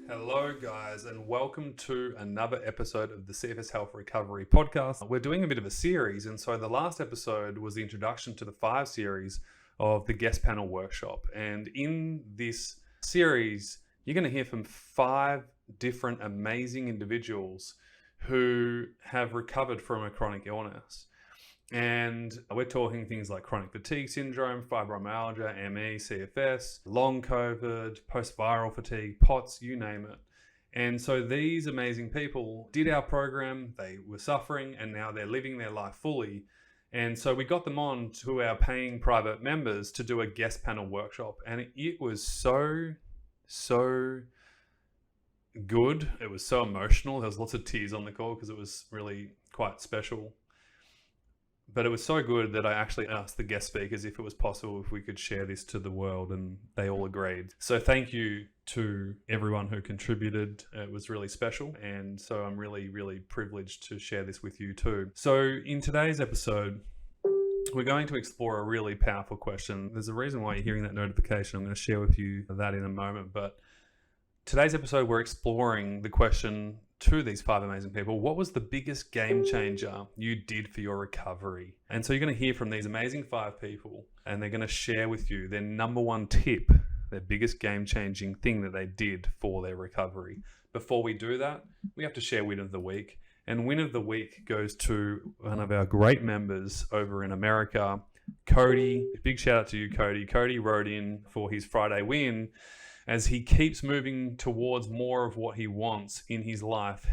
Hello, guys, and welcome to another episode of the CFS Recovery podcast. We're doing a bit of a series, and so the last episode was the introduction to the 5 series of the guest panel workshop. And in this series, you're going to hear from 5 different amazing individuals who have recovered from a chronic illness. And we're talking things like chronic fatigue syndrome, fibromyalgia, ME, CFS, long COVID, post-viral fatigue, POTS, you name it. And so these amazing people did our program, they were suffering, and now they're living their life fully. And so we got them on to our paying private members to do a guest panel workshop. And it was so good. It was so emotional. There was lots of tears on the call because it was really quite special. But it was so good that I actually asked the guest speakers if it was possible if we could share this to the world, and they all agreed. So thank you to everyone who contributed. It was really special, and so I'm really privileged to share this with you too. So in today's episode, we're going to explore a really powerful question. There's a reason why you're hearing that notification. I'm going to share with you that in a moment. But today's episode, we're exploring the question to these 5 amazing people: what was the biggest game changer you did for your recovery? And so you're going to hear from these amazing 5 people, and they're going to share with you their number 1 tip, their biggest game changing thing that they did for their recovery. Before we do that, we have to share Win of the Week. And Win of the Week goes to one of our great members over in America, Cody. Big shout out to you, Cody. Cody wrote in for his Friday win. As he keeps moving towards more of what he wants in his life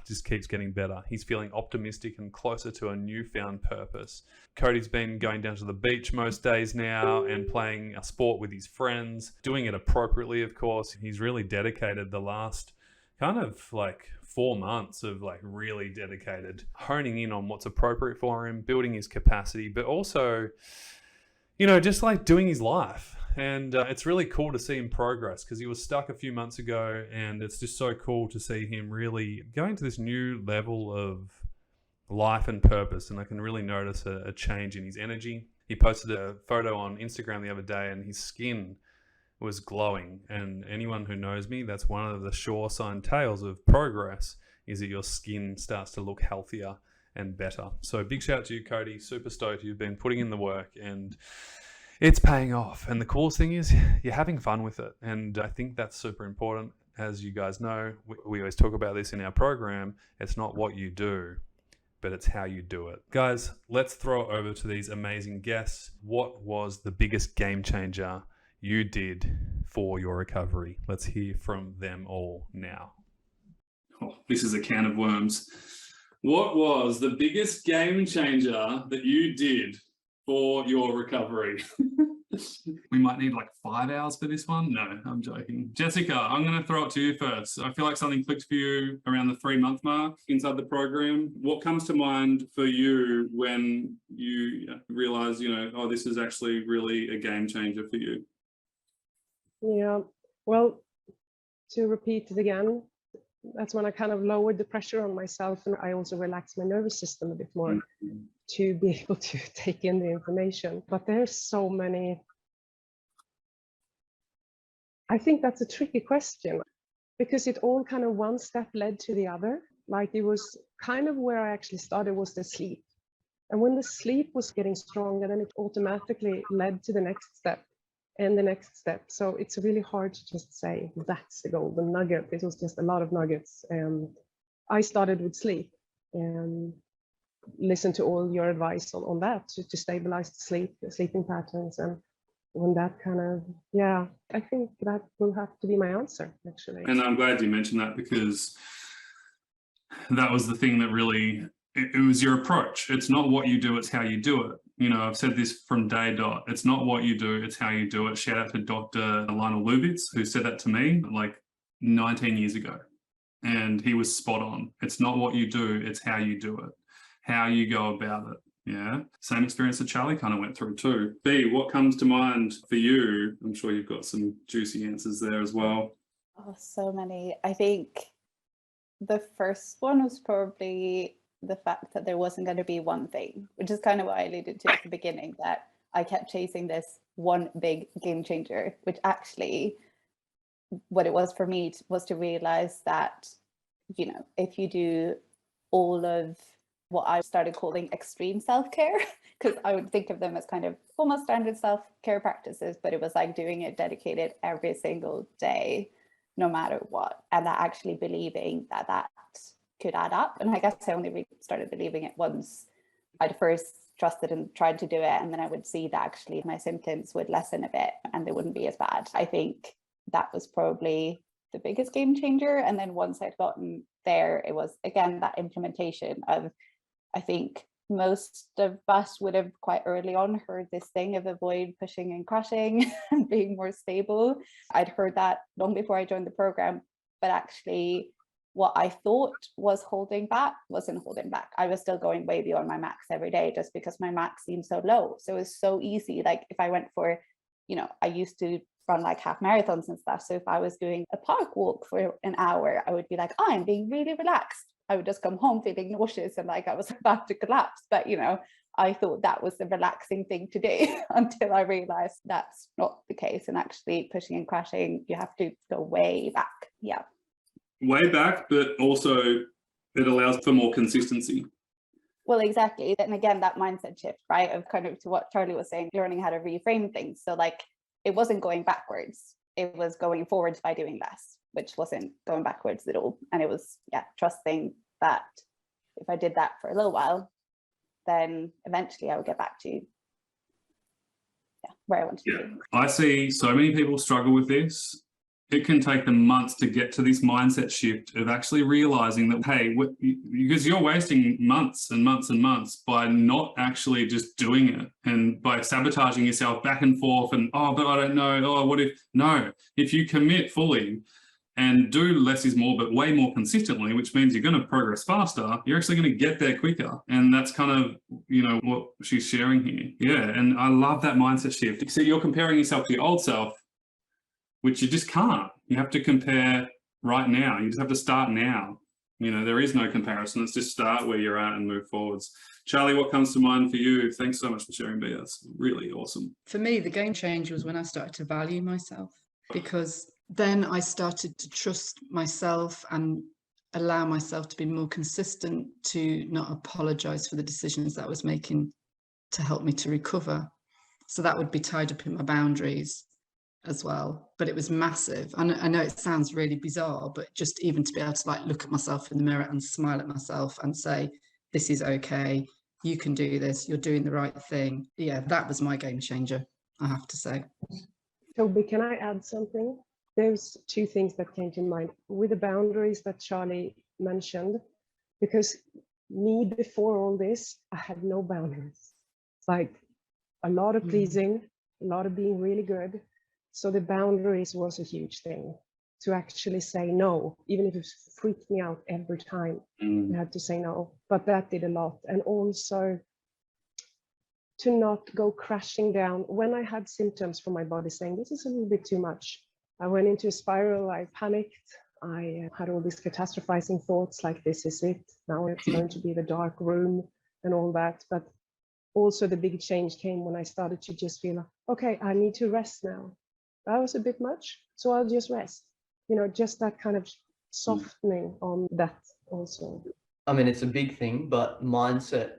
just keeps getting better. He's feeling optimistic and closer to a newfound purpose. Cody's been going down to the beach most days now and playing a sport with his friends, doing it appropriately, of course. He's really dedicated the last kind of like 4 months of like really dedicated, honing in on what's appropriate for him, building his capacity, but also, just like doing his life. And it's really cool to see him progress because he was stuck a few months ago, and it's just so cool to see him really going to this new level of life and purpose. And I can really notice a change in his energy. He posted a photo on Instagram the other day, and his skin was glowing. And anyone who knows me, that's one of the sure sign tales of progress, is that your skin starts to look healthier and better. So big shout out to you, Cody. Super stoked you've been putting in the work, and it's paying off. And the coolest thing is you're having fun with it. And I think that's super important. As you guys know, we always talk about this in our program. It's not what you do, but it's how you do it. Guys, let's throw over to these amazing guests. What was the biggest game changer you did for your recovery? Let's hear from them all now. Oh, this is a can of worms. What was the biggest game changer that you did for your recovery? We might need like 5 hours for this one. No, I'm joking. Jessica, I'm going to throw it to you first. I feel like something clicked for you around the 3-month mark inside the program. What comes to mind for you when you realize, this is actually really a game changer for you? Yeah, well, to repeat it again, that's when I kind of lowered the pressure on myself, and I also relaxed my nervous system a bit more to be able to take in the information. But there's so many. I think that's a tricky question because it all kind of one step led to the other. Like it was kind of where I actually started was the sleep. And when the sleep was getting stronger, then it automatically led to the next step and the next step. So it's really hard to just say that's the golden nugget. It was just a lot of nuggets. I started with sleep and listen to all your advice on that to stabilize the sleeping patterns. And when that kind of, I think that will have to be my answer, actually. And I'm glad you mentioned that because that was the thing that really, it was your approach. It's not what you do, it's how you do it. I've said this from day dot. It's not what you do, it's how you do it. Shout out to Dr. Lionel Lubitz, who said that to me like 19 years ago. And he was spot on. It's not what you do, it's how you do it, how you go about it. Yeah. Same experience that Charlie kind of went through too. B, what comes to mind for you? I'm sure you've got some juicy answers there as well. Oh, so many. I think the first one was probably the fact that there wasn't going to be one thing, which is kind of what I alluded to at the beginning, that I kept chasing this one big game changer, which actually what it was for me was to realize that, you know, if you do all of what I started calling extreme self-care, because I would think of them as kind of almost standard self-care practices, but it was like doing it dedicated every single day, no matter what. And that actually believing that that could add up. And I guess I only really started believing it once I'd first trusted and tried to do it. And then I would see that actually my symptoms would lessen a bit and they wouldn't be as bad. I think that was probably the biggest game changer. And then once I'd gotten there, it was again that implementation of, I think most of us would have quite early on heard this thing of avoid pushing and crashing and being more stable. I'd heard that long before I joined the program, but actually what I thought was holding back wasn't holding back. I was still going way beyond my max every day just because my max seemed so low. So it was so easy. Like if I went for, you know, I used to run like half marathons and stuff. So if I was doing a park walk for an hour, I would be like, oh, I'm being really relaxed. I would just come home feeling nauseous and like I was about to collapse. But, you know, I thought that was the relaxing thing to do until I realized that's not the case. And actually pushing and crashing, you have to go way back. Yeah. Way back, but also it allows for more consistency. Well, exactly. And again, that mindset shift, right? Of kind of to what Charlie was saying, learning how to reframe things. So like, it wasn't going backwards. It was going forwards by doing less, which wasn't going backwards at all. And it was, yeah, trusting that if I did that for a little while, then eventually I would get back to, yeah, where I wanted to be. I see so many people struggle with this. It can take them months to get to this mindset shift of actually realizing that, hey, because you're wasting months and months and months by not actually just doing it and by sabotaging yourself back and forth and, oh, but I don't know, oh, what if, no, if you commit fully and do less is more, but way more consistently, which means you're going to progress faster, you're actually going to get there quicker. And that's kind of, you know, what she's sharing here. Yeah, and I love that mindset shift. So you're comparing yourself to your old self, which you just can't. You have to compare right now. You just have to start now. You know, there is no comparison. Let's just start where you're at and move forwards. Charlie, what comes to mind for you? Thanks so much for sharing, Bea. That's really awesome. For me, the game changer was when I started to value myself, because then I started to trust myself and allow myself to be more consistent, to not apologize for the decisions that I was making to help me to recover. So that would be tied up in my boundaries as well, but it was massive. And I know it sounds really bizarre, but just even to be able to like look at myself in the mirror and smile at myself and say, this is okay, you can do this, you're doing the right thing. Yeah, that was my game changer, I have to say. Toby, can I add something? There's two things that came to mind with the boundaries that Charlie mentioned, because me before all this, I had no boundaries, like a lot of pleasing, a lot of being really good. So the boundaries was a huge thing, to actually say no, even if it freaked me out every time. I had to say no, but that did a lot. And also to not go crashing down. When I had symptoms from my body saying, this is a little bit too much, I went into a spiral, I panicked. I had all these catastrophizing thoughts like, this is it, now it's going to be the dark room and all that. But also the big change came when I started to just feel, okay, I need to rest now. That was a bit much, so I'll just rest. You know, just that kind of softening on that also. I mean, it's a big thing, but mindset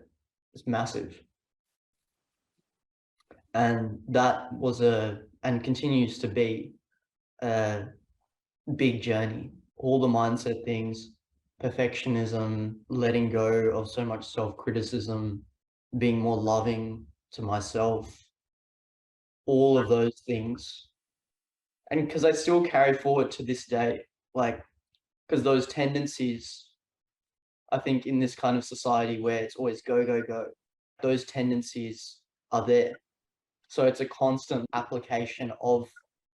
is massive. And that was and continues to be a big journey. All the mindset things, perfectionism, letting go of so much self-criticism, being more loving to myself, all of those things. And because I still carry forward to this day, like, because those tendencies, I think in this kind of society where it's always go, go, go, those tendencies are there. So it's a constant application of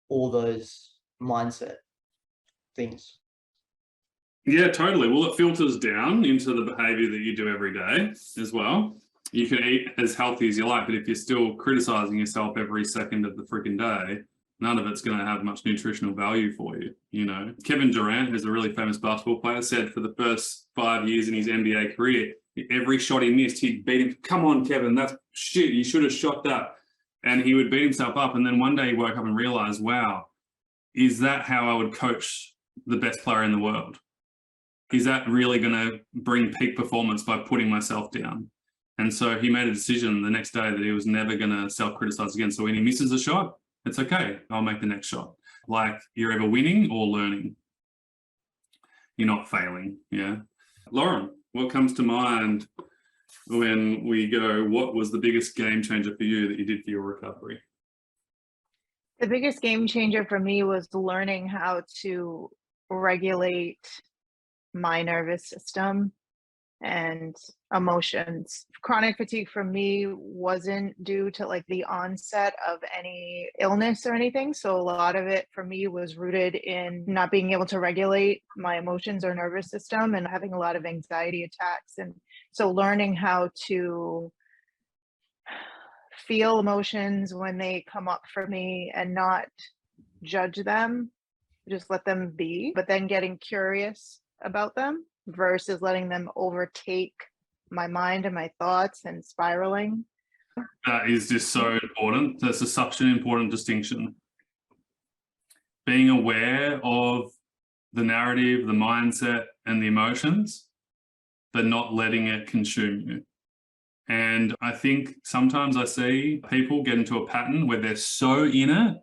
all those mindset things. Yeah, totally. Well, it filters down into the behavior that you do every day as well. You can eat as healthy as you like, but if you're still criticizing yourself every second of the freaking day, none of it's going to have much nutritional value for you. You know, Kevin Durant, who's a really famous basketball player, said for the first 5 years in his NBA career, every shot he missed, he'd beat him. Come on, Kevin, that's shit. You should have shot that. And he would beat himself up. And then one day he woke up and realized, wow, is that how I would coach the best player in the world? Is that really going to bring peak performance by putting myself down? And so he made a decision the next day that he was never going to self-criticize again. So when he misses a shot, it's okay. I'll make the next shot. Like, you're either winning or learning. You're not failing. Yeah. Lauren, what comes to mind when we go, what was the biggest game changer for you that you did for your recovery? The biggest game changer for me was learning how to regulate my nervous system and emotions. Chronic fatigue for me wasn't due to like the onset of any illness or anything. So a lot of it for me was rooted in not being able to regulate my emotions or nervous system and having a lot of anxiety attacks. And so learning how to feel emotions when they come up for me and not judge them, just let them be, but then getting curious about them versus letting them overtake my mind and my thoughts and spiraling. That is just so important. That's such an important distinction. Being aware of the narrative, the mindset, and the emotions, but not letting it consume you. And I think sometimes I see people get into a pattern where they're so in it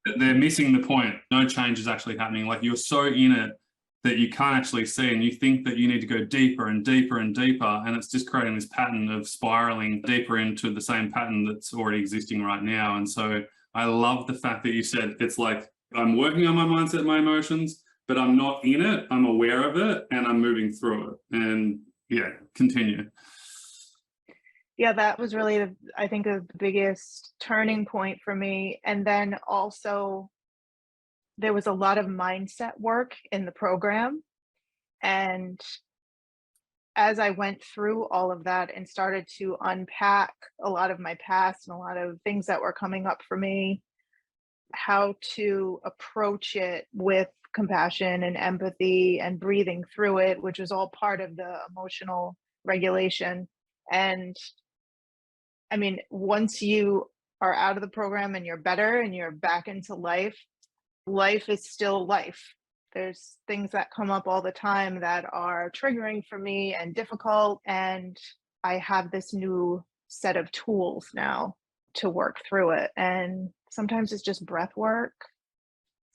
that they're missing the point. No change is actually happening. Like, you're so in it that you can't actually see, and you think that you need to go deeper and deeper and deeper, and it's just creating this pattern of spiraling deeper into the same pattern that's already existing right now. And so I love the fact that you said it's like, I'm working on my mindset, my emotions, but I'm not in it, I'm aware of it, and I'm moving through it. And yeah, continue. Yeah, that was really, I think, the biggest turning point for me. And then also, there was a lot of mindset work in the program. And as I went through all of that and started to unpack a lot of my past and a lot of things that were coming up for me, how to approach it with compassion and empathy and breathing through it, which was all part of the emotional regulation. And I mean, once you are out of the program and you're better and you're back into life, life is still life. There's things that come up all the time that are triggering for me and difficult. And I have this new set of tools now to work through it. And sometimes it's just breath work.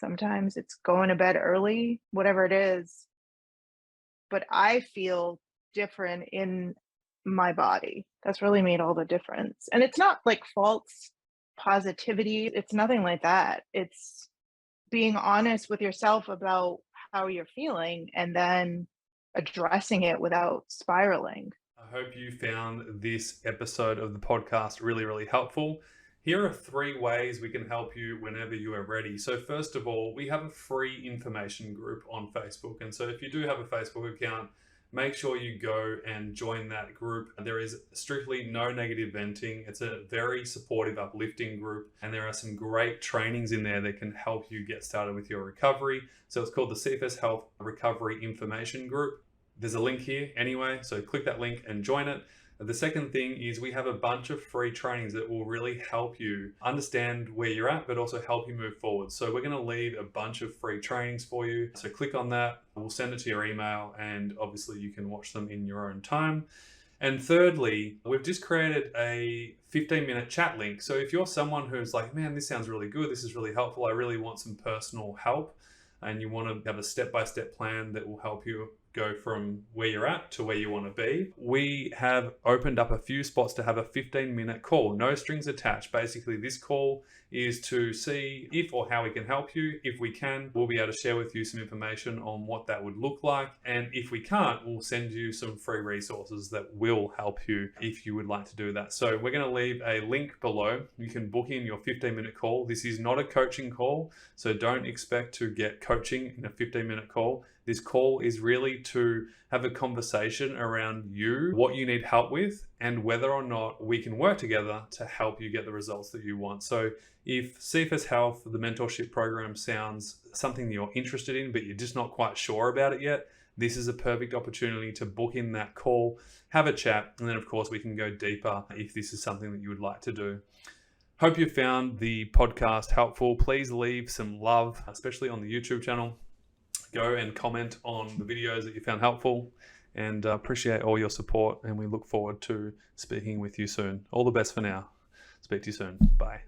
Sometimes it's going to bed early, whatever it is. But I feel different in my body. That's really made all the difference. And it's not like false positivity. It's nothing like that. It's being honest with yourself about how you're feeling and then addressing it without spiraling. I hope you found this episode of the podcast really, really helpful. Here are 3 ways we can help you whenever you are ready. So first of all, we have a free information group on Facebook. And so if you do have a Facebook account, make sure you go and join that group. There is strictly no negative venting. It's a very supportive, uplifting group. And there are some great trainings in there that can help you get started with your recovery. So it's called the CFS Health Recovery Information Group. There's a link here anyway, so click that link and join it. The second thing is we have a bunch of free trainings that will really help you understand where you're at, but also help you move forward. So we're going to leave a bunch of free trainings for you. So click on that. We'll send it to your email, and obviously you can watch them in your own time. And thirdly, we've just created a 15-minute chat link. So if you're someone who's like, man, this sounds really good, this is really helpful, I really want some personal help, and you want to have a step-by-step plan that will help you go from where you're at to where you want to be, we have opened up a few spots to have a 15-minute call, no strings attached. Basically, this call is to see if or how we can help you. If we can, we'll be able to share with you some information on what that would look like. And if we can't, we'll send you some free resources that will help you if you would like to do that. So we're going to leave a link below. You can book in your 15-minute call. This is not a coaching call, so don't expect to get coaching in a 15-minute call. This call is really to have a conversation around you, what you need help with, and whether or not we can work together to help you get the results that you want. So if CFS Health, the mentorship program, sounds something that you're interested in, but you're just not quite sure about it yet, this is a perfect opportunity to book in that call, have a chat, and then of course we can go deeper if this is something that you would like to do. Hope you found the podcast helpful. Please leave some love, especially on the YouTube channel. Go and comment on the videos that you found helpful, and appreciate all your support, and we look forward to speaking with you soon. All the best for now. Speak to you soon. Bye.